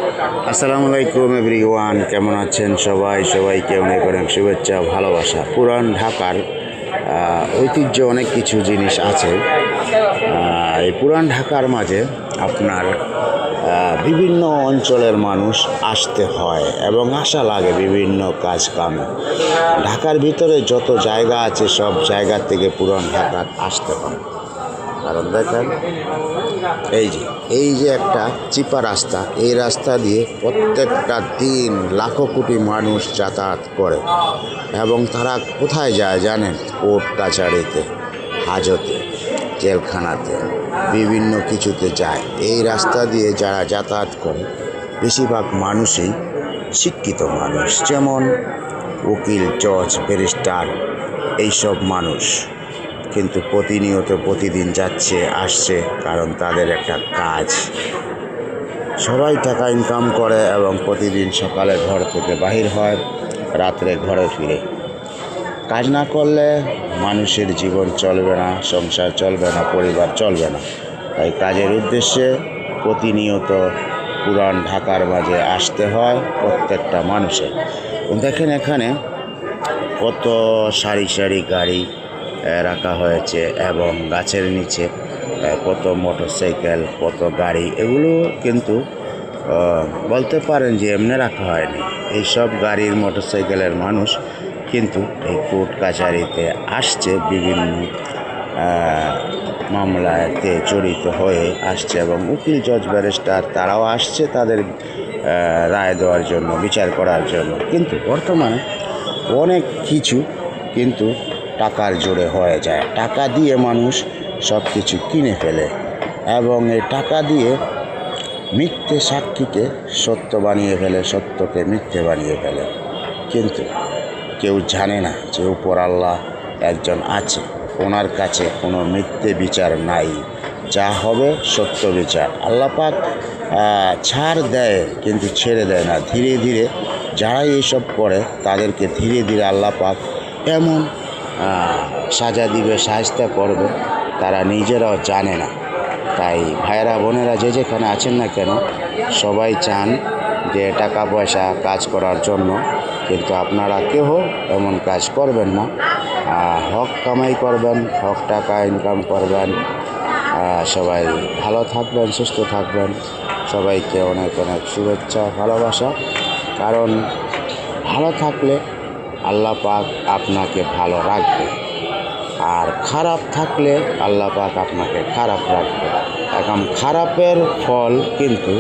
আসসালামু আলাইকুম এভরিওয়ান, কেমন আছেন সবাই? সবাইকে অনেক অনেক শুভেচ্ছা, ভালোবাসা। পুরান ঢাকার ঐতিহ্য অনেক কিছু জিনিস আছে। এই পুরান ঢাকার মাঝে আপনার বিভিন্ন অঞ্চলের মানুষ আসতে হয় এবং আশা লাগে বিভিন্ন কাজ কামে। ঢাকার ভিতরে যত জায়গা আছে সব জায়গা থেকে পুরান ঢাকা আসতে হয়। কারণ দেখেন, এই যে একটা চিপা রাস্তা, এই রাস্তা দিয়ে প্রত্যেকটা দিন লাখো কোটি মানুষ যাতায়াত করে এবং তারা কোথায় যায় জানেন? কোর্ট কাছারিতে, হাজতে, জেলখানাতে, বিভিন্ন কিছুতে যায়। এই রাস্তা দিয়ে যারা যাতায়াত করে বেশিরভাগ মানুষই শিক্ষিত মানুষ, যেমন উকিল, জজ, ব্যারিস্টার, এইসব মানুষ। কিন্তু প্রতিদিন যাচ্ছে আসছে, কারণ তাদের একটা কাজ। সবাই টাকা ইনকাম করে এবং প্রতিদিন সকালে ঘর থেকে বাহির হয়, রাত্রে ঘরে ফিরে। কাজ না করলে মানুষের জীবন চলবে না, সংসার চলবে না, পরিবার চলবে না। তাই কাজের উদ্দেশ্যে প্রতিনিয়ত পুরান ঢাকার মাঝে আসতে হয় প্রত্যেকটা মানুষের। দেখেন এখানে কত সারি সারি গাড়ি রাখা হয়েছে এবং গাছের নিচে কত মোটরসাইকেল, কত গাড়ি। এগুলো কিন্তু বলতে পারেন যে এমনি রাখা হয়নি। এইসব গাড়ির, মোটরসাইকেলের মানুষ কিন্তু এই কোর্ট কাছারিতে আসছে, বিভিন্ন মামলাতে জড়িত হয়ে আসছে এবং উকিল, জজ, ব্যারিস্টার তারাও আসছে তাদের রায় দেওয়ার জন্য, বিচার করার জন্য। কিন্তু বর্তমানে অনেক কিছু কিন্তু টাকার জোরে হয়ে যায়। টাকা দিয়ে মানুষ সব কিছু কিনে ফেলে এবং এই টাকা দিয়ে মিথ্যে সাক্ষীকে সত্য বানিয়ে ফেলে, সত্যকে মিথ্যে বানিয়ে ফেলে। কিন্তু কেউ জানে না যে উপর আল্লাহ একজন আছে, ওনার কাছে কোনো মিথ্যে বিচার নাই। যা হবে সত্য বিচার। আল্লাহ পাক ছাড় দেয় কিন্তু ছেড়ে দেয় না। ধীরে ধীরে যারাই এইসব করে তাদেরকে ধীরে ধীরে আল্লাহ পাক এমন সাজা দিবে, শায়েস্তা করবে, তারা নিজেরাও জানে না। তাই ভাইয়েরা, বোনেরা, যে যেখানে আছেন না কেন, সবাই চান যে টাকা পয়সা কাজ করার জন্য, কিন্তু আপনারা কেউ এমন কাজ করবেন না। হক কামাই করবেন, হক টাকা ইনকাম করবেন। সবাই ভালো থাকবেন, সুস্থ থাকবেন। সবাইকে অনেক অনেক শুভেচ্ছা, ভালোবাসা। কারণ ভালো থাকলে আল্লাহ পাক আপনাকে ভালো রাখবে, আর খারাপ থাকলে আল্লাহ পাক আপনাকে খারাপ রাখবে। এখন খারাপের ফল কিন্তু